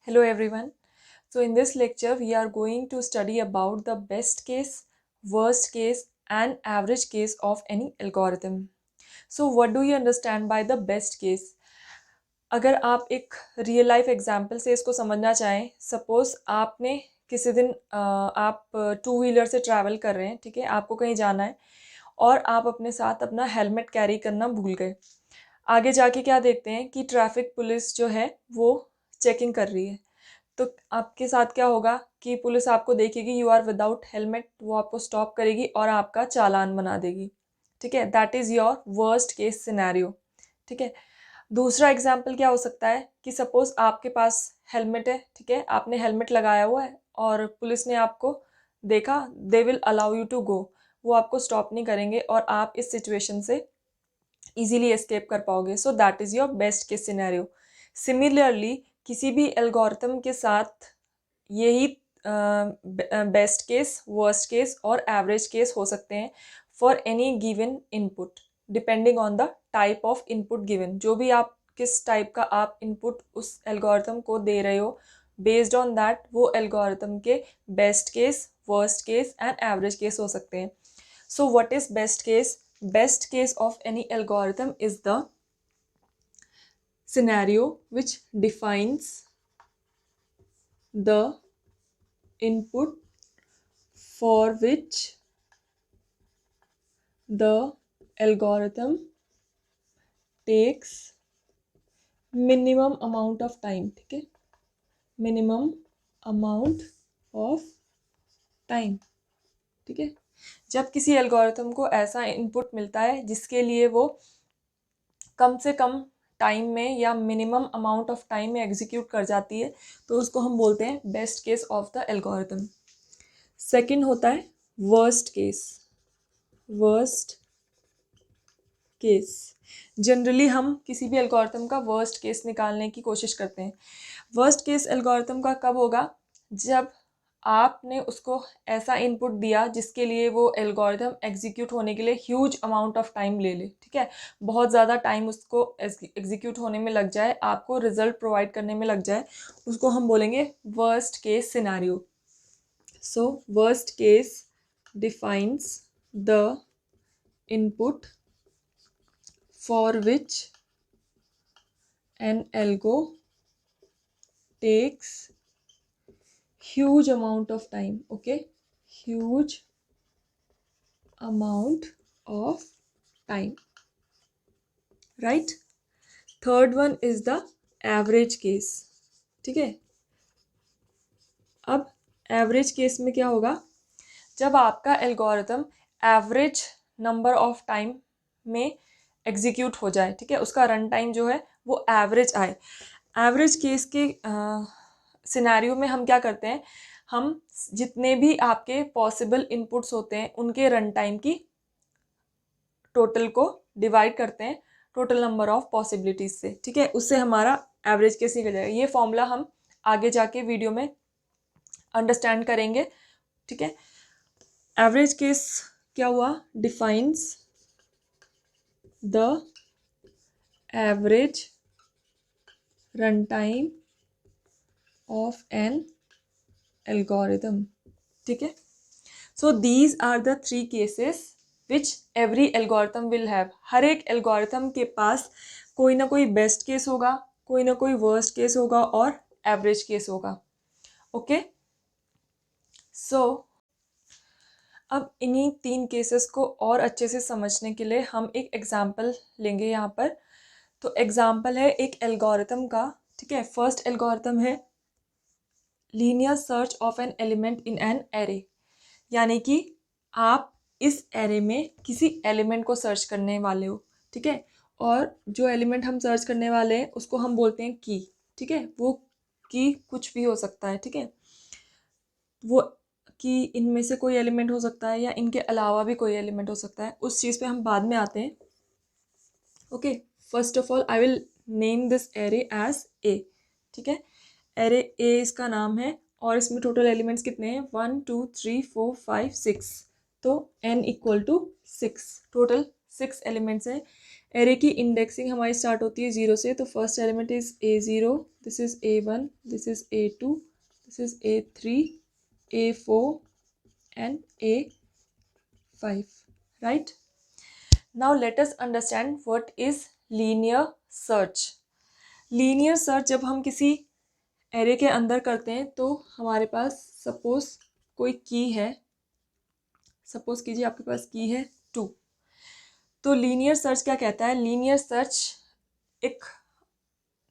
Hello everyone. So in this lecture we are going to study about the best case, worst case and average case of any algorithm. So what do you understand by the best case? अगर आप एक real life example से इसको समझना चाहें, suppose आपने किसी दिन आप टू व्हीलर से ट्रैवल कर रहे हैं, ठीक है, आपको कहीं जाना है और आप अपने साथ अपना हेलमेट कैरी करना भूल गए। आगे जाके क्या देखते हैं कि ट्रैफिक पुलिस जो है वो चेकिंग कर रही है। तो आपके साथ क्या होगा कि पुलिस आपको देखेगी यू आर विदाउट हेलमेट, वो आपको स्टॉप करेगी और आपका चालान बना देगी। ठीक है, that is your worst case scenario. ठीक है, दूसरा एग्जाम्पल क्या हो सकता है कि सपोज आपके पास हेलमेट है, ठीक है, आपने हेलमेट लगाया हुआ है और पुलिस ने आपको देखा, they will allow you to go, वो आपको स्टॉप नहीं करेंगे और आप इस सिचुएशन से इजीली एस्केप कर पाओगे। So that is your best case scenario. Similarly किसी भी एल्गोरिथम के साथ यही बेस्ट केस, वर्स्ट केस और एवरेज केस हो सकते हैं for any given input depending on the type of input given. जो भी आप किस टाइप का आप इनपुट उस एल्गोरिथम को दे रहे हो, बेस्ड ऑन दैट वो एल्गोरिथम के best case, worst case and average case हो सकते हैं। So what is best case? Best case of any algorithm is the scenario which defines the input for which the algorithm takes minimum amount of time। ठीक है, minimum amount of time। ठीक है, जब किसी algorithm को ऐसा input मिलता है जिसके लिए वो कम से कम टाइम में या मिनिमम अमाउंट ऑफ टाइम में एग्जीक्यूट कर जाती है, तो उसको हम बोलते हैं best case of the algorithm. Second होता है worst case. Worst case, generally हम किसी भी एल्गोरिथम का वर्स्ट केस निकालने की कोशिश करते हैं। वर्स्ट केस एल्गोरिथम का कब होगा? जब आपने उसको ऐसा इनपुट दिया जिसके लिए वो एल्गोरिथम एग्जीक्यूट होने के लिए ह्यूज अमाउंट ऑफ टाइम ले ले। ठीक है, बहुत ज़्यादा टाइम उसको एग्जीक्यूट होने में लग जाए, आपको रिजल्ट प्रोवाइड करने में लग जाए, उसको हम बोलेंगे worst case scenario. So worst case defines the input for which an algo takes huge amount of time। okay, huge amount of time, right? Third one is the average case। ठीक है, अब एवरेज केस में क्या होगा? जब आपका algorithm average number of time में execute हो जाए, ठीक है, उसका रन टाइम जो है वो एवरेज आए। एवरेज केस के सिनेरियो में हम क्या करते हैं, हम जितने भी आपके पॉसिबल इनपुट्स होते हैं उनके रन टाइम की टोटल को डिवाइड करते हैं टोटल नंबर ऑफ पॉसिबिलिटीज से। ठीक है, उससे हमारा एवरेज केस निकल जाएगा। ये फॉर्मूला हम आगे जाके वीडियो में अंडरस्टैंड करेंगे। ठीक है, एवरेज केस क्या हुआ? Defines the average run time of an algorithm. ठीक है, so these are the three cases which every algorithm will have. हर एक एल्गोरिथम के पास कोई ना कोई बेस्ट केस होगा, कोई ना कोई वर्स्ट केस होगा और एवरेज केस होगा। ओके, सो अब इन्हीं तीन केसेस को और अच्छे से समझने के लिए हम एक एग्जाम्पल लेंगे यहाँ पर। तो एग्जाम्पल है एक एल्गोरिथम का। ठीक है, फर्स्ट एल्गोरिथम है linear search of an element in an array, यानी कि आप इस एरे में किसी एलिमेंट को सर्च करने वाले हो। ठीक है, और जो एलिमेंट हम सर्च करने वाले हैं उसको हम बोलते हैं की। ठीक है, वो की कुछ भी हो सकता है। ठीक है, वो कि इनमें से कोई एलिमेंट हो सकता है या इनके अलावा भी कोई एलिमेंट हो सकता है, उस चीज़ पे हम बाद में आते हैं। Okay, first of all I will name this array as A. ठीक है, एरे ए इसका नाम है और इसमें टोटल एलिमेंट्स कितने हैं? 1 2 3 4 5 6। तो n equal to 6, total 6 elements हैं। एरे की इंडेक्सिंग हमारी स्टार्ट होती है 0 से, तो first element is A0, this is A1, this is A2, this is A3, A4 and A5, right? Now let us understand what is linear search. Linear search जब हम किसी एरे के अंदर करते हैं तो हमारे पास सपोज कोई की है, सपोज कीजिए आपके पास की है 2, तो लीनियर सर्च क्या कहता है, लीनियर सर्च एक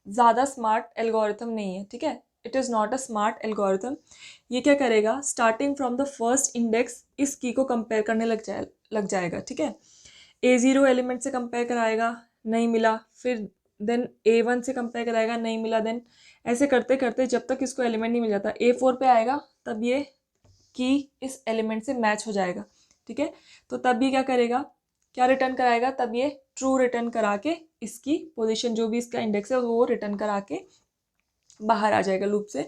ज़्यादा स्मार्ट एल्गोरिथम नहीं है, ठीक है, it is not a smart algorithm. ये क्या करेगा, starting from the first index इस की को कंपेयर करने लग जाएगा, ठीक है। A0 एलिमेंट से कंपेयर कराएगा, नहीं मिला, फिर देन A1 से कंपेयर कराएगा, नहीं मिला, देन ऐसे करते करते जब तक इसको एलिमेंट नहीं मिल जाता A4 पे आएगा, तब ये की इस एलिमेंट से मैच हो जाएगा, ठीक है। तो तब ये क्या करेगा, क्या रिटर्न कराएगा, तब ये ट्रू रिटर्न करा के इसकी पोजीशन जो भी इसका इंडेक्स है वो रिटर्न करा के बाहर आ जाएगा लूप से।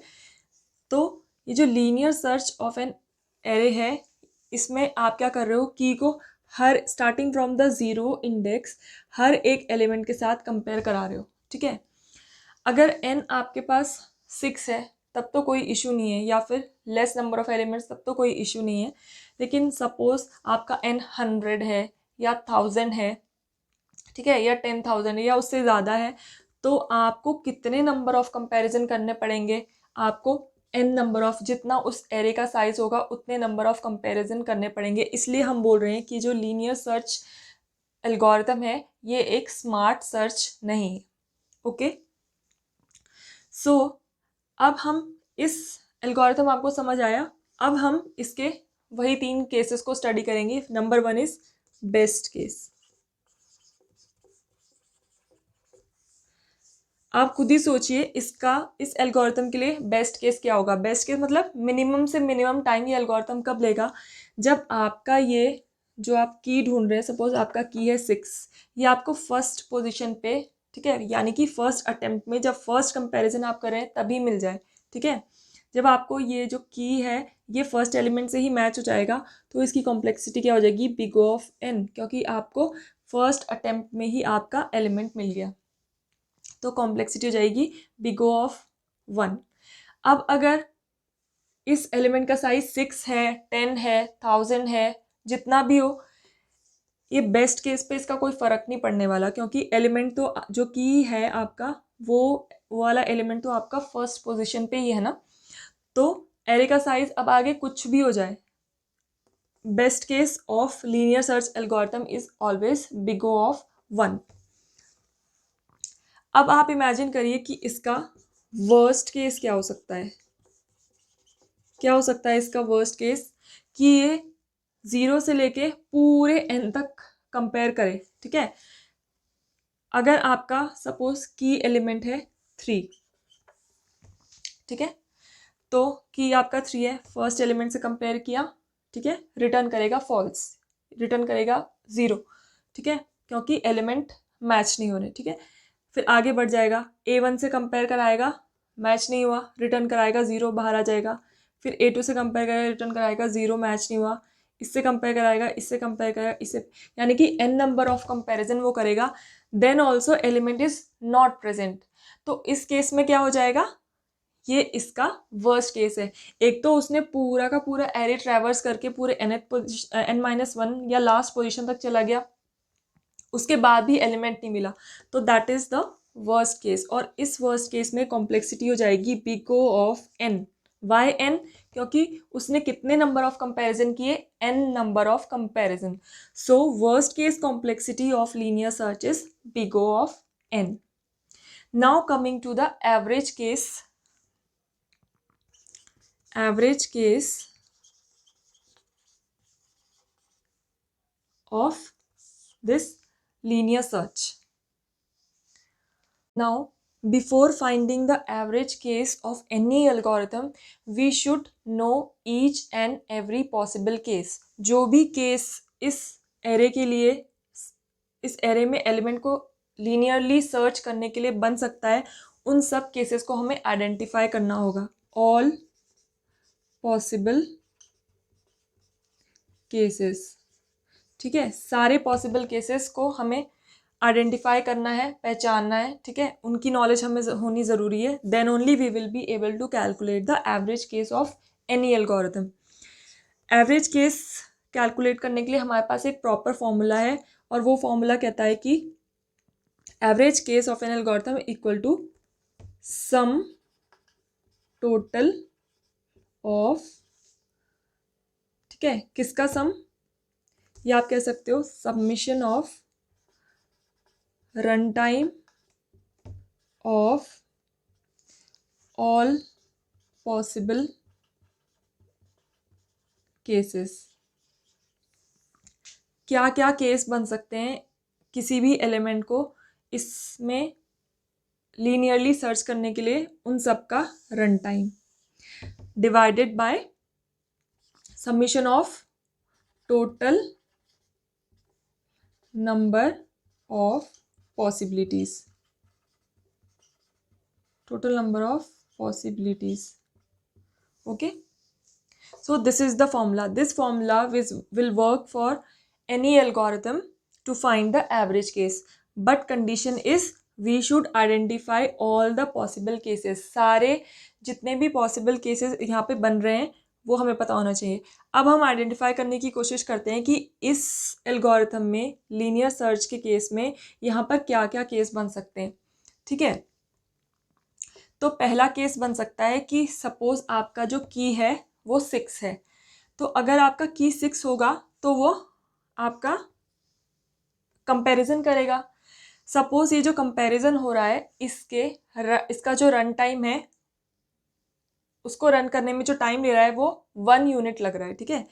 तो ये जो linear search of an array है, इसमें आप क्या कर रहे हो, की को हर स्टार्टिंग फ्रॉम द 0 इंडेक्स हर एक एलिमेंट के साथ कंपेयर करा रहे हो, ठीक है। अगर n आपके पास 6 है तब तो कोई इशू नहीं है, या फिर लेस नंबर ऑफ एलिमेंट्स तब तो कोई इशू नहीं है। लेकिन सपोज आपका n 100 है या 1000 है, ठीक है, या 10,000 है या उससे ज़्यादा है, तो आपको कितने नंबर ऑफ कंपैरिजन करने पड़ेंगे, आपको n नंबर ऑफ, जितना उस एरे का साइज होगा उतने नंबर ऑफ कंपैरिजन करने पड़ेंगे। इसलिए हम बोल रहे हैं कि जो लीनियर सर्च एल्गोरिथम है ये एक स्मार्ट सर्च नहीं है, ओके। सो अब हम इस एल्गोरिथम आपको समझ आया, अब हम इसके वही 3 केसेस को स्टडी करेंगे। Number 1 is best case. आप खुद ही सोचिए इसका, इस एल्गोरिथम के लिए बेस्ट केस क्या होगा। बेस्ट केस मतलब मिनिमम से मिनिमम टाइम ये एल्गोरिथम कब लेगा, जब आपका ये जो आप की ढूंढ रहे हैं, सपोज आपका की है 6, ये आपको फर्स्ट पोजीशन पे, ठीक है, यानी कि फर्स्ट अटेम्प्ट में जब फर्स्ट कंपैरिजन आप करें तभी मिल जाए, ठीक है। जब आपको ये जो की है ये फर्स्ट एलिमेंट से ही मैच हो जाएगा तो इसकी कॉम्प्लेक्सिटी क्या हो जाएगी, बिग O ऑफ n, क्योंकि आपको फर्स्ट अटेम्प्ट में ही आपका एलिमेंट मिल गया, तो कॉम्प्लेक्सिटी हो जाएगी बिग O ऑफ 1। अब अगर इस एलिमेंट का साइज 6 है, 10 है, 1000 है, जितना भी हो, ये बेस्ट केस पे इसका कोई फर्क नहीं पड़ने वाला, क्योंकि एलिमेंट तो जो की है आपका वो वाला एलिमेंट तो आपका फर्स्ट पोजीशन पे ही है ना। तो एरे का साइज अब आगे कुछ भी हो जाए, best case of linear search algorithm is always big O of 1। अब आप इमेजिन करिए कि इसका वर्स्ट केस क्या हो सकता है, क्या हो सकता है इसका वर्स्ट केस, कि ये 0 से लेके पूरे n तक कंपेयर करे, ठीक है। अगर आपका सपोज की एलिमेंट है 3, ठीक है, तो की आपका 3 है, फर्स्ट एलिमेंट से कंपेयर किया, ठीक है, रिटर्न करेगा फॉल्स, रिटर्न करेगा 0, ठीक है, क्योंकि एलिमेंट मैच नहीं हो रहे, ठीक है। फिर आगे बढ़ जाएगा, A1 से कंपेयर कराएगा, मैच नहीं हुआ, रिटर्न कराएगा 0, बाहर आ जाएगा। फिर A2 से कंपेयर करेगा, रिटर्न कराएगा 0, मैच नहीं हुआ, इससे कंपेयर कराएगा, इससे कंपेयर करेगा, इससे, यानी कि n नंबर ऑफ कंपेरिजन वो करेगा, then also element is not present. तो इस केस में क्या हो जाएगा, ये इसका वर्स्ट केस है। एक तो उसने पूरा का पूरा एरे ट्रैवर्स करके पूरे n-1 या लास्ट पोजीशन तक चला गया, उसके बाद भी एलिमेंट नहीं मिला, तो that is the worst case. और इस वर्स्ट केस में कॉम्प्लेक्सिटी हो जाएगी big O of n। Why n, क्योंकि उसने कितने नंबर ऑफ कंपैरिजन किए, n number of comparison. So worst case complexity of linear search is big O of n। Now coming to the average case, average case of this linear search. Now, before finding the average case of any algorithm, we should know each and every possible case. जो भी case इस array के लिए, इस array में element को linearly search करने के लिए बन सकता है, उन सब केसेस को हमें आइडेंटिफाई करना होगा। ऑल पॉसिबल केसेस, ठीक है, सारे पॉसिबल केसेस को हमें आइडेंटिफाई करना है, पहचानना है, ठीक है, उनकी नॉलेज हमें होनी ज़रूरी है, then only we will be able to calculate the average case of any algorithm. Average case calculate करने के लिए हमारे पास एक प्रॉपर फॉर्मूला है, और वो फॉर्मूला कहता है कि average case of an algorithm equal to sum total of, ठीक है, किसका सम, या आप कह सकते हो summation of run time of all possible cases. क्या क्या केस बन सकते हैं किसी भी एलिमेंट को इसमें लीनियरली सर्च करने के लिए, उन सब का run time divided by summation of total number of possibilities, total number of possibilities. Okay, so this is the formula. This formula will work for any algorithm to find the average case, but condition is we should identify all the possible cases. सारे जितने भी possible cases यहाँ पे बन रहे हैं वो हमें पता होना चाहिए। अब हम आइडेंटिफाई करने की कोशिश करते हैं कि इस एल्गोरिथम में लीनियर सर्च के केस में यहाँ पर क्या क्या केस बन सकते हैं, ठीक है। तो पहला केस बन सकता है कि सपोज आपका जो की है वो 6 है, तो अगर आपका की 6 होगा तो वो आपका कंपैरिजन करेगा। सपोज ये जो कंपैरिजन हो रहा है इसका जो रन टाइम है, उसको रन करने में जो टाइम ले रहा है वो 1 यूनिट लग रहा है, ठीक है।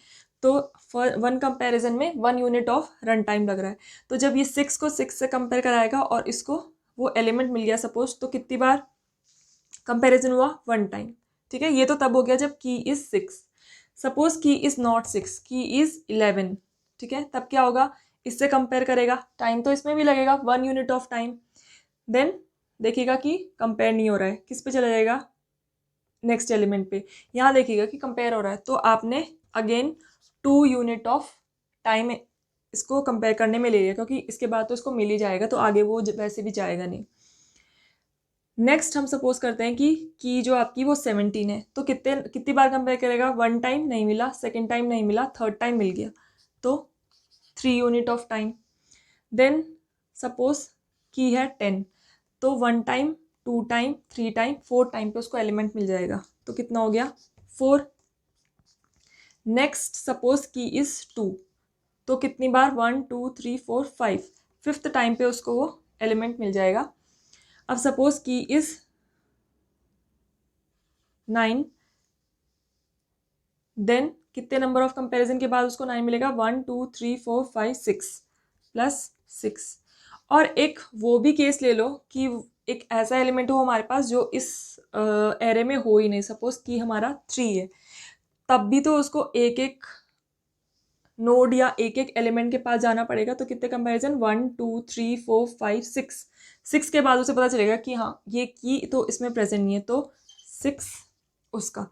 तो फॉर वन कंपैरिजन में 1 यूनिट ऑफ रन टाइम लग रहा है। तो जब ये 6 को 6 से कंपेयर कराएगा और इसको वो एलिमेंट मिल गया सपोज, तो कितनी बार कंपैरिजन हुआ, 1 टाइम, ठीक है। ये तो तब हो गया जब की इज 6। सपोज की इज नॉट 6, की इज 11, ठीक है, तब क्या होगा, इससे कंपेयर करेगा, टाइम तो इसमें भी लगेगा 1 यूनिट ऑफ टाइम, देन देखिएगा कि कंपेयर नहीं हो रहा है, किस पे चला जाएगा, नेक्स्ट एलिमेंट पे, यहाँ देखिएगा कि कंपेयर हो रहा है, तो आपने अगेन 2 यूनिट ऑफ टाइम इसको कंपेयर करने में ले लिया, क्योंकि इसके बाद तो इसको मिल ही जाएगा, तो आगे वो वैसे भी जाएगा नहीं। नेक्स्ट हम सपोज करते हैं कि जो आपकी वो 17 है, तो कितनी बार कंपेयर करेगा, 1 टाइम नहीं मिला, सेकेंड टाइम नहीं मिला, थर्ड टाइम मिल गया, तो 3 unit of time. Then suppose key है 10, तो 1 टाइम, 2 टाइम, 3 टाइम, 4 टाइम पे उसको एलिमेंट मिल जाएगा, तो कितना हो गया, 4। नेक्स्ट सपोज की इज 2, तो कितनी बार, 1 2 3 4 5, फिफ्थ टाइम पे उसको वो एलिमेंट मिल जाएगा। अब सपोज की इज 9, देन कितने नंबर ऑफ कंपैरिजन के बाद उसको 9 मिलेगा, 1 2 3 4 5 6 प्लस 6। और एक वो भी केस ले लो कि एक ऐसा एलिमेंट हो हमारे पास जो इस एरे में हो ही नहीं, सपोज कि हमारा 3 है, तब भी तो उसको एक एक नोड या एक एक एलिमेंट के पास जाना पड़ेगा, तो कितने कंपैरिजन, 1 2 3 4 5 6 के बाद उसे पता चलेगा कि हाँ ये की तो इसमें प्रेजेंट नहीं है, तो 6 उसका।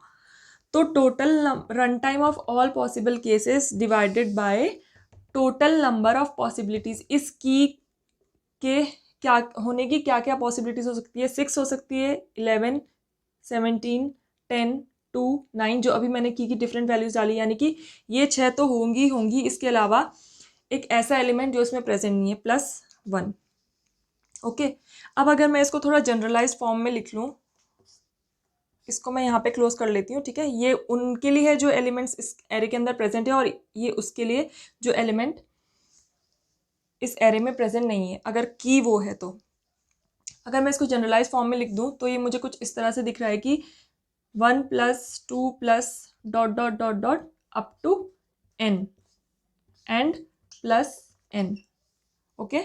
तो total run time of all possible cases divided by total number of possibilities, इस की के क्या होने की क्या क्या पॉसिबिलिटीज हो सकती है, 6 हो सकती है, 11 17 10 2 9, जो अभी मैंने की डिफरेंट वैल्यूज डाली, यानी कि ये 6 तो होंगी, इसके अलावा एक ऐसा एलिमेंट जो इसमें प्रेजेंट नहीं है, +1। ओके, अब अगर मैं इसको थोड़ा जनरलाइज फॉर्म में लिख लूँ, इसको मैं यहाँ पे क्लोज कर लेती हूँ, ठीक है। ये उनके लिए है जो एलिमेंट्स इस एरे के अंदर प्रेजेंट है, और ये उसके लिए जो एलिमेंट इस एरे में प्रेजेंट नहीं है, अगर की वो है तो। अगर मैं इसको जनरलाइज फॉर्म में लिख दूँ तो ये मुझे कुछ इस तरह से दिख रहा है कि 1 + 2 + dot dot dot dot up to n and +n। Okay,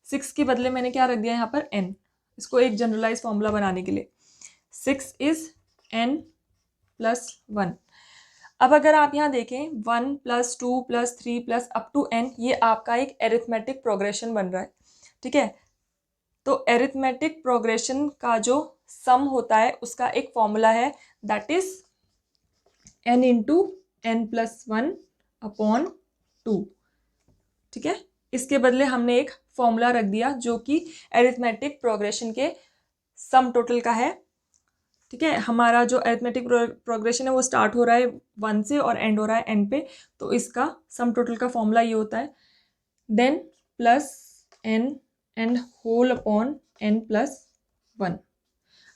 6 के बदले मैंने क्या रख दिया यहाँ पर, n, इसको एक जनरलाइज फॉर्मूला बनाने के लिए। 6 इज n + 1। अब अगर आप यहाँ देखें 1 + 2 + 3 + अप टू n, ये आपका एक एरिथमेटिक प्रोग्रेशन बन रहा है, ठीक है। तो एरिथमेटिक प्रोग्रेशन का जो सम होता है उसका एक फॉर्मूला है, दैट इज n × n + 1/2, ठीक है। इसके बदले हमने एक फॉर्मूला रख दिया जो कि एरिथमेटिक प्रोग्रेशन के सम टोटल का है। ठीक है, हमारा जो एरिथमेटिक प्रोग्रेशन है वो स्टार्ट हो रहा है 1 से और एंड हो रहा है n पे, तो इसका सम टोटल का फॉर्मूला ये होता है then plus n and whole upon n plus 1।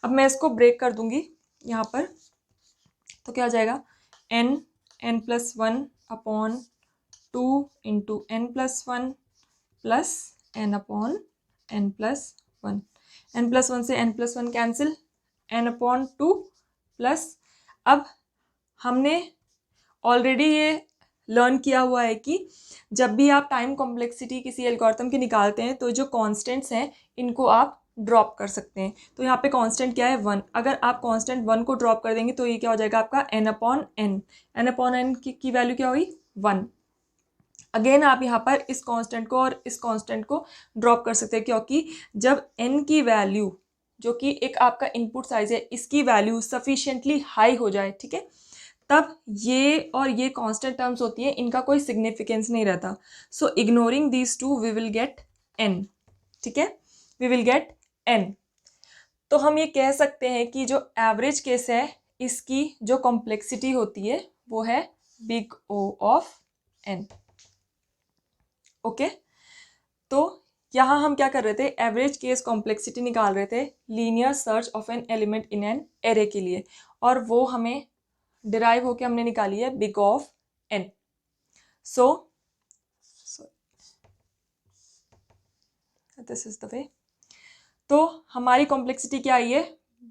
अब मैं इसको ब्रेक कर दूंगी यहाँ पर, तो क्या हो जाएगा n plus 1 upon 2 into n plus 1 plus n upon n plus 1। n plus 1 से n plus 1 cancel, n upon 2 plus, अब हमने ऑलरेडी ये लर्न किया हुआ है कि जब भी आप टाइम कॉम्प्लेक्सिटी किसी एल्गोरिथम की निकालते हैं तो जो कॉन्स्टेंट्स हैं इनको आप ड्रॉप कर सकते हैं। तो यहाँ पे कांस्टेंट क्या है 1, अगर आप कांस्टेंट 1 को ड्रॉप कर देंगे तो ये क्या हो जाएगा आपका n अपॉन n की वैल्यू क्या हुई 1। अगेन आप यहाँ पर इस कांस्टेंट को और इस कांस्टेंट को ड्रॉप कर सकते हैं, क्योंकि जब n की वैल्यू जो कि एक आपका इनपुट साइज है इसकी वैल्यू सफिशिएंटली हाई हो जाए, ठीक है, तब ये और ये कांस्टेंट टर्म्स होती है, इनका कोई सिग्निफिकेंस नहीं रहता। So ignoring these two we will get n, ठीक है, वी विल गेट n। तो हम ये कह सकते हैं कि जो एवरेज केस है इसकी जो कॉम्प्लेक्सिटी होती है वो है big O of n। Okay, तो यहाँ हम क्या कर रहे थे, एवरेज केस कॉम्प्लेक्सिटी निकाल रहे थे linear search of an element in an array के लिए, और वो हमें डिराइव होके हमने निकाली है big of n। So this is the way. तो हमारी कॉम्प्लेक्सिटी क्या आई है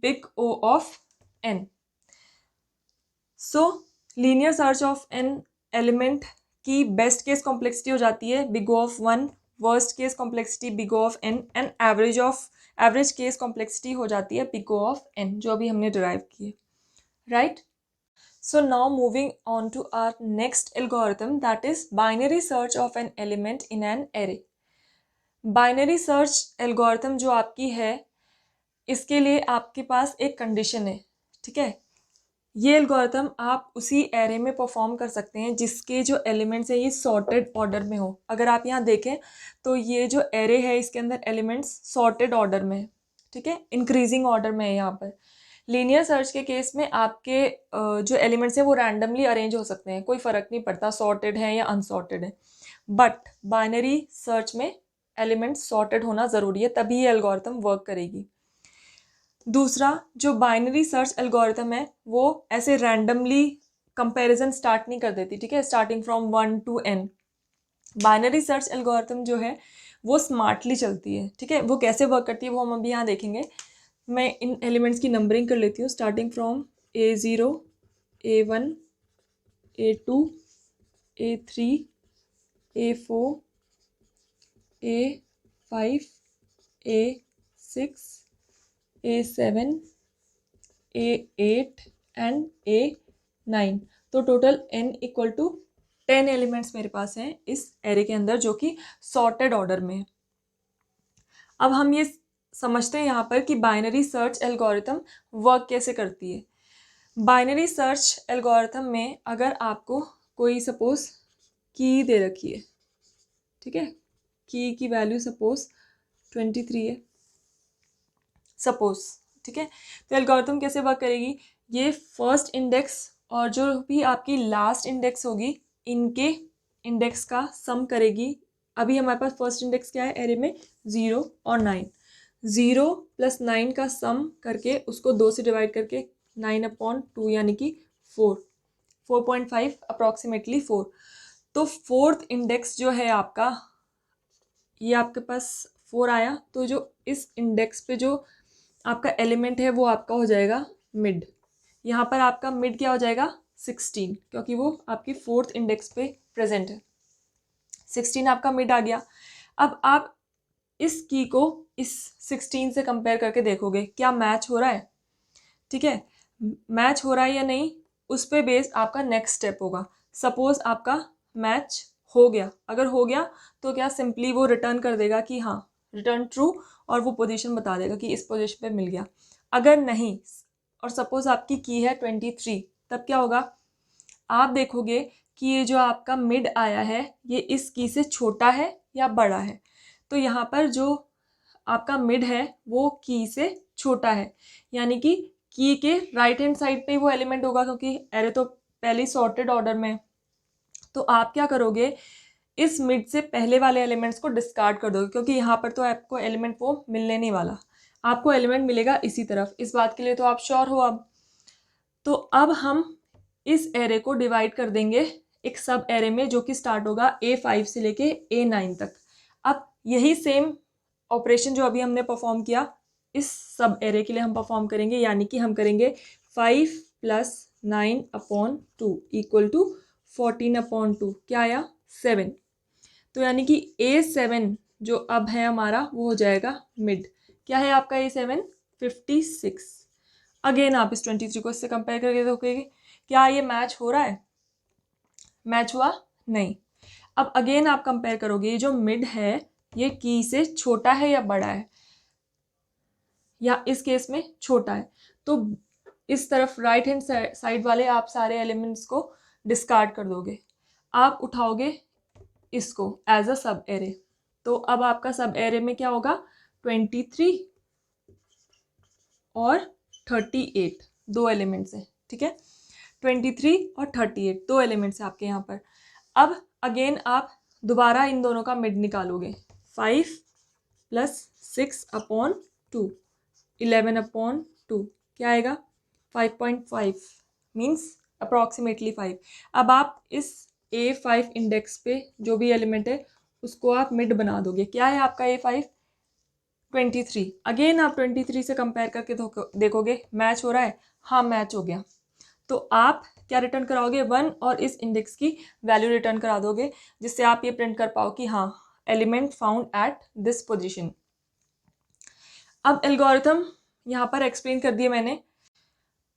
big O of n। So linear search of an element की बेस्ट केस कॉम्प्लेक्सिटी हो जाती है big O of 1, worst case complexity big O of n and average case complexity हो जाती है बिग O ऑफ n, जो अभी हमने डिराइव की है, right. So now moving on to our next algorithm, that is binary search of an element in an array. Binary search algorithm जो आपकी है इसके लिए आपके पास एक कंडीशन है, ठीक है। ये एल्गोरिथम आप उसी एरे में परफॉर्म कर सकते हैं जिसके जो एलिमेंट्स हैं ये सॉर्टेड ऑर्डर में हो। अगर आप यहाँ देखें तो ये जो एरे है इसके अंदर एलिमेंट्स सॉर्टेड ऑर्डर में है, ठीक है, इंक्रीजिंग ऑर्डर में है। यहाँ पर लीनियर सर्च के केस में आपके जो एलिमेंट्स हैं वो रैंडमली अरेंज हो सकते हैं, कोई फ़र्क नहीं पड़ता सॉर्टेड है या अनसॉर्टेड है। बट बाइनरी सर्च में एलिमेंट्स सॉर्टेड होना ज़रूरी है, तभी ये एल्गोरिथम वर्क करेगी। दूसरा, जो बाइनरी सर्च एल्गोरिथम है वो ऐसे रैंडमली कंपैरिजन स्टार्ट नहीं कर देती, ठीक है, starting from 1 to n। Binary search algorithm जो है वो स्मार्टली चलती है, ठीक है। वो कैसे वर्क करती है वो हम अभी यहाँ देखेंगे। मैं इन एलिमेंट्स की नंबरिंग कर लेती हूँ, starting from A0, A1, A2, A3, A4, A5, A6, A7, A8 and A9। तो total n equal to 10 elements मेरे पास हैं इस एरे के अंदर जो कि सॉर्टेड ऑर्डर में है। अब हम ये समझते हैं यहाँ पर कि बाइनरी सर्च एल्गोरिथम वर्क कैसे करती है। बाइनरी सर्च एल्गोरिथम में अगर आपको कोई सपोज की दे रखी है, ठीक है, की वैल्यू सपोज 23 है सपोज, ठीक है, तो एल्गोरिथम कैसे वर्क करेगी, ये फर्स्ट इंडेक्स और जो भी आपकी लास्ट इंडेक्स होगी इनके इंडेक्स का सम करेगी। अभी हमारे पास फर्स्ट इंडेक्स क्या है एरे में 0 और 9, 0 प्लस 9 का सम करके उसको 2 से डिवाइड करके 9/2 यानी कि 4.5 अप्रॉक्सीमेटली 4। तो फोर्थ इंडेक्स जो है आपका, ये आपके पास 4 आया, तो जो इस इंडेक्स पे जो आपका एलिमेंट है वो आपका हो जाएगा मिड। यहाँ पर आपका मिड क्या हो जाएगा 16, क्योंकि वो आपकी फोर्थ इंडेक्स पे प्रेजेंट है। 16 आपका मिड आ गया। अब आप इस की को इस 16 से कंपेयर करके देखोगे क्या मैच हो रहा है, ठीक है, मैच हो रहा है या नहीं, उस पे बेस आपका नेक्स्ट स्टेप होगा। सपोज आपका मैच हो गया, अगर हो गया तो क्या सिंपली वो रिटर्न कर देगा कि हाँ रिटर्न ट्रू, और वो पोजीशन बता देगा कि इस पोजीशन पे मिल गया। अगर नहीं और सपोज आपकी की है 23, तब क्या होगा, आप देखोगे कि ये जो आपका मिड आया है ये इस की से छोटा है या बड़ा है। तो यहाँ पर जो आपका मिड है वो की से छोटा है, यानी कि की के राइट हैंड साइड पे वो एलिमेंट होगा, क्योंकि एरे तो पहले सॉर्टेड ऑर्डर में। तो आप क्या करोगे, इस मिड से पहले वाले एलिमेंट्स को डिस्कार्ड कर दोगे, क्योंकि यहाँ पर तो आपको एलिमेंट वो मिलने नहीं वाला, आपको एलिमेंट मिलेगा इसी तरफ। इस बात के लिए तो आप श्योर हो अब। तो अब हम इस एरे को डिवाइड कर देंगे एक सब एरे में, जो कि स्टार्ट होगा A5 से लेके A9 तक। अब यही सेम ऑपरेशन जो अभी हमने परफॉर्म किया इस सब एरे के लिए हम परफॉर्म करेंगे, यानी कि हम करेंगे 5 + 9/2 = 14/2। क्या आया? 7। तो यानी कि A7 जो अब है हमारा वो हो जाएगा मिड। क्या है आपका A7? 56। अगेन आप इस 23 को इससे कंपेयर करके देखोगे, क्या ये मैच हो रहा है? मैच हुआ नहीं। अब अगेन आप कंपेयर करोगे, ये जो मिड है ये की से छोटा है या बड़ा है, या इस केस में छोटा है। तो इस तरफ राइट हैंड साइड वाले आप सारे एलिमेंट्स को डिस्कार्ड कर दोगे, आप उठाओगे इसको एज अ सब एरे। तो अब आपका सब एरे में क्या होगा? 23 और 38 दो एलिमेंट्स हैं, ठीक है। 23 और 38 दो एलिमेंट्स हैं आपके यहाँ पर। अब अगेन आप दोबारा इन दोनों का मिड निकालोगे। 5 + 6/2 11/2 क्या आएगा? 5.5 मीन्स अप्रॉक्सीमेटली 5। अब आप इस A5 इंडेक्स पे जो भी एलिमेंट है उसको आप मिड बना दोगे। क्या है आपका A5? 23। अगेन आप 23 से कंपेयर करके देखोगे मैच हो रहा है? हाँ, मैच हो गया। तो आप क्या रिटर्न कराओगे? 1 और इस इंडेक्स की वैल्यू रिटर्न करा दोगे, जिससे आप ये प्रिंट कर पाओ कि हाँ element found at this position. अब एल्गोरिथम यहाँ पर एक्सप्लेन कर दिया मैंने।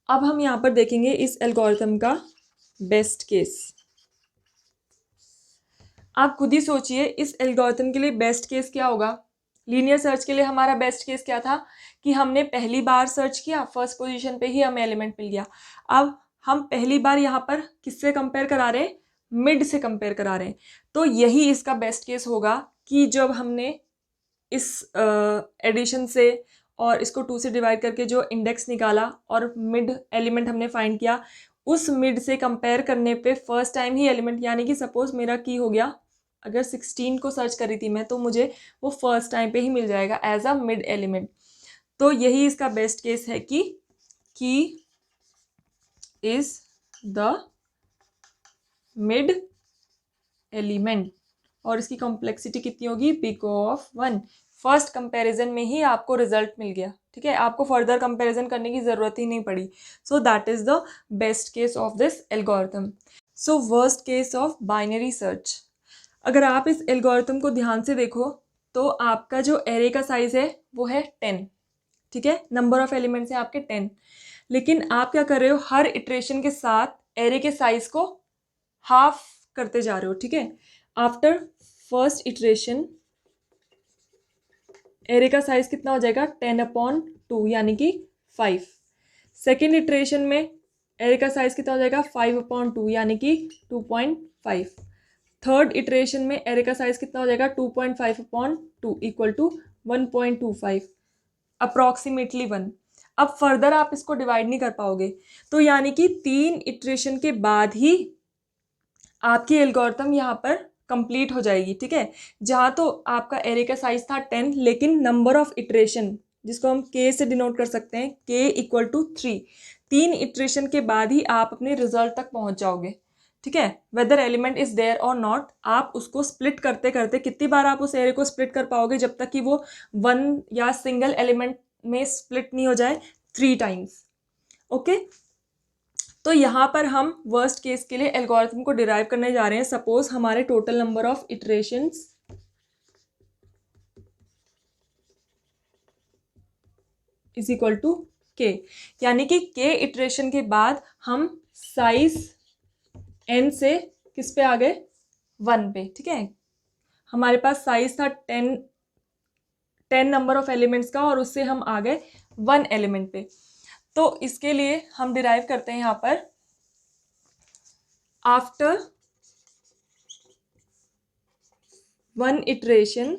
अब हम यहाँ पर देखेंगे इस एल्गोरिथम का बेस्ट केस। आप खुद ही सोचिए इस एल्गोरिथम के लिए बेस्ट केस क्या होगा। लीनियर सर्च के लिए हमारा बेस्ट केस क्या था कि हमने पहली बार सर्च किया, फर्स्ट पोजीशन पे ही हमें एलिमेंट मिल गया। अब हम पहली बार यहाँ पर किससे कंपेयर करा रहे हैं? मिड से कंपेयर करा रहे हैं। तो यही इसका बेस्ट केस होगा कि जब हमने इस एडिशन से और इसको 2 से डिवाइड करके जो इंडेक्स निकाला और मिड एलिमेंट हमने फाइंड किया, उस मिड से कंपेयर करने पे फर्स्ट टाइम ही एलिमेंट, यानी कि सपोज मेरा की हो गया, अगर 16 को सर्च करी थी मैं, तो मुझे वो फर्स्ट टाइम पे ही मिल जाएगा एज अ मिड एलिमेंट। तो यही इसका बेस्ट केस है कि की इज द मिड एलिमेंट, और इसकी कॉम्प्लेक्सिटी कितनी होगी? Big of 1। फर्स्ट कंपैरिजन में ही आपको रिजल्ट मिल गया, ठीक है, आपको फर्दर कंपैरिजन करने की ज़रूरत ही नहीं पड़ी। So that is the best case of this algorithm. So worst case of binary search. अगर आप इस एल्गोरिथम को ध्यान से देखो तो आपका जो एरे का साइज है वो है 10, ठीक है, नंबर ऑफ एलिमेंट्स है आपके 10। लेकिन आप क्या कर रहे हो? हर इटरेशन के साथ एरे के साइज को हाफ करते जा रहे हो, ठीक है। आफ्टर फर्स्ट इटरेशन एरे का साइज कितना हो जाएगा? 10/2 यानी कि 5। सेकेंड इटरेशन में एरे का साइज कितना हो जाएगा? 5/2 यानी कि 2.5। थर्ड इटरेशन में एरे का साइज कितना हो जाएगा? 2.5/2 = 1.25, अप्रॉक्सीमेटली 1। अब फर्दर आप इसको डिवाइड नहीं कर पाओगे, तो यानी कि 3 इटरेशन के बाद ही आपकी एल्गोरिथम यहाँ पर कंप्लीट हो जाएगी, ठीक है। जहाँ तो आपका एरे का साइज था 10, लेकिन नंबर ऑफ इटरेशन जिसको हम के से डिनोट कर सकते हैं, के = 3, 3 इटरेशन के बाद ही आप अपने रिजल्ट तक पहुँच जाओगे, ठीक है। वेदर एलिमेंट इज देयर और नॉट, आप उसको स्प्लिट करते करते कितनी बार आप उस एरे को स्प्लिट कर पाओगे? जब तक कि वो 1 या सिंगल एलिमेंट में स्प्लिट नहीं हो जाए 3 टाइम्स, ओके। तो यहाँ पर हम वर्स्ट केस के लिए एल्गोरिथम को डिराइव करने जा रहे हैं। सपोज हमारे total number of iterations is equal to k, यानी कि के इटरेशन के बाद हम साइज n से किस पे आ गए? 1 पे, ठीक है। हमारे पास साइज था 10 नंबर ऑफ एलिमेंट्स का, और उससे हम आ गए 1 एलिमेंट पे। तो इसके लिए हम डिराइव करते हैं यहाँ पर after 1 iteration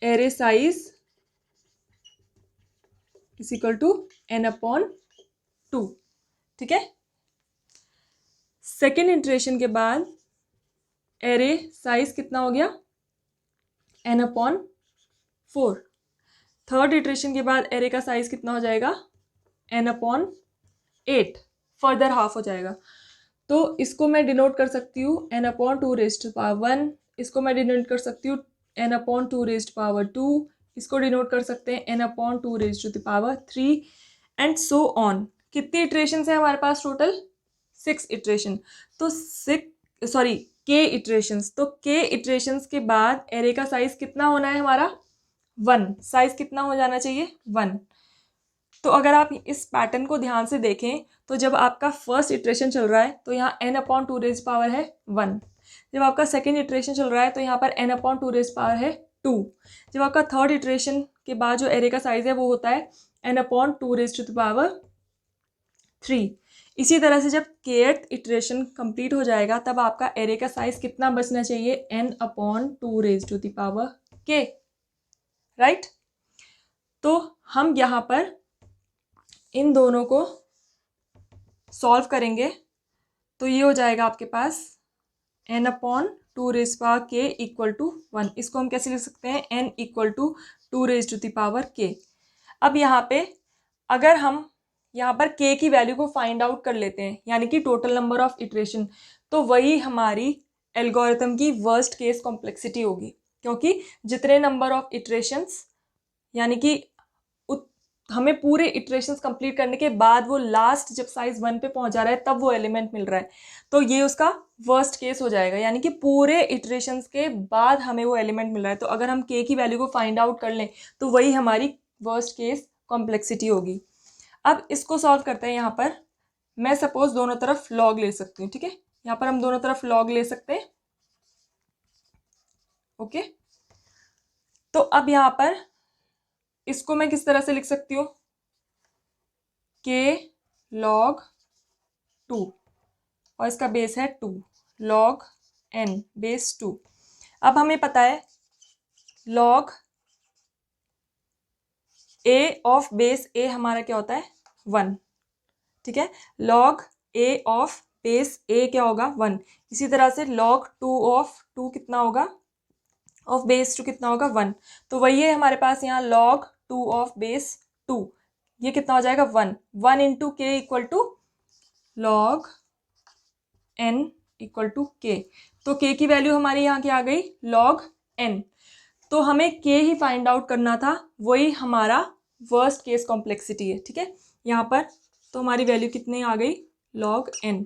array size is equal to n/2, ठीक है। सेकेंड इटरेशन के बाद एरे साइज कितना हो गया, n/4। थर्ड इटरेशन के बाद एरे का साइज कितना हो जाएगा, n/8, फर्दर हाफ हो जाएगा। तो इसको मैं डिनोट कर सकती हूँ n/2⁻1, इसको मैं डिनोट कर सकती हूँ n/2⁻2, इसको डिनोट कर सकते हैं n/2⁻3 एंड सो ऑन। कितनी इटरेशन है हमारे पास टोटल, 6 इटरेशन। तो के इटरेशंस, तो के इटरेशंस के बाद एरे का साइज कितना होना है हमारा, 1। साइज कितना हो जाना चाहिए, 1। तो अगर आप इस पैटर्न को ध्यान से देखें तो जब आपका फर्स्ट इटरेशन चल रहा है तो यहाँ n/2 है 1। जब आपका सेकेंड इटरेशन चल रहा है तो यहाँ पर n/2 है 2। जब आपका थर्ड इटरेशन के बाद जो एरे का साइज है वो होता है n/2⁻3। इसी तरह से जब kth इटरेशन कंप्लीट हो जाएगा तब आपका एरे का साइज कितना बचना चाहिए, n/2k, राइट। तो हम यहाँ पर इन दोनों को सॉल्व करेंगे तो ये हो जाएगा आपके पास n/2k इक्वल टू 1। इसको हम कैसे लिख सकते हैं, n इक्वल टू 2k। अब यहाँ पे अगर हम यहाँ पर k की वैल्यू को फाइंड आउट कर लेते हैं, यानी कि टोटल नंबर ऑफ इटरेशन, तो वही हमारी एल्गोरिथम की वर्स्ट केस कॉम्प्लेक्सिटी होगी। क्योंकि जितने नंबर ऑफ इटरेशंस, यानी कि हमें पूरे इटरेशंस कंप्लीट करने के बाद वो लास्ट जब साइज 1 पे पहुंच जा रहा है तब वो एलिमेंट मिल रहा है, तो ये उसका वर्स्ट केस हो जाएगा। यानी कि पूरे इटरेशंस के बाद हमें वो एलिमेंट मिल रहा है, तो अगर हम के की वैल्यू को फाइंड आउट कर लें तो वही हमारी वर्स्ट केस कॉम्प्लेक्सिटी होगी। अब इसको सॉल्व करते हैं। यहाँ पर मैं सपोज दोनों तरफ लॉग ले सकती हूँ, ठीक है। यहाँ पर हम दोनों तरफ लॉग ले सकते हैं, ओके। तो अब यहाँ पर इसको मैं किस तरह से लिख सकती हूँ, k log 2 और इसका बेस है 2 log n बेस 2। अब हमें पता है log a of base a हमारा क्या होता है, 1, ठीक है। log a of base a क्या होगा, 1। इसी तरह से log 2 ऑफ 2 कितना होगा, ऑफ बेस 2 कितना होगा, 1। तो वही है हमारे पास यहाँ log 2 ऑफ बेस 2, ये कितना हो जाएगा, 1 into k equal to log n equal to k. तो k की वैल्यू हमारी यहाँ की आ गई log n। तो हमें k ही फाइंड आउट करना था, वही हमारा वर्स्ट केस कॉम्प्लेक्सिटी है, ठीक है। यहाँ पर तो हमारी वैल्यू कितनी आ गई, log n।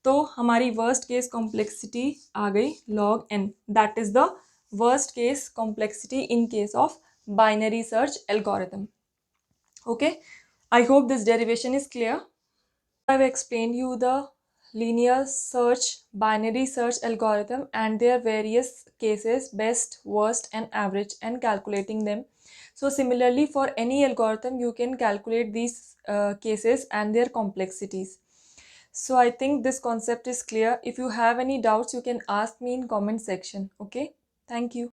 तो हमारी वर्स्ट केस कॉम्प्लेक्सिटी आ गई log n। That is the worst case complexity in case of binary search algorithm. Okay, I hope this derivation is clear. I've explained you the linear search, binary search algorithm and their various cases, best, worst and average, and calculating them. So similarly for any algorithm you can calculate these cases and their complexities. So I think this concept is clear. If you have any doubts you can ask me in comment section. Okay, thank you.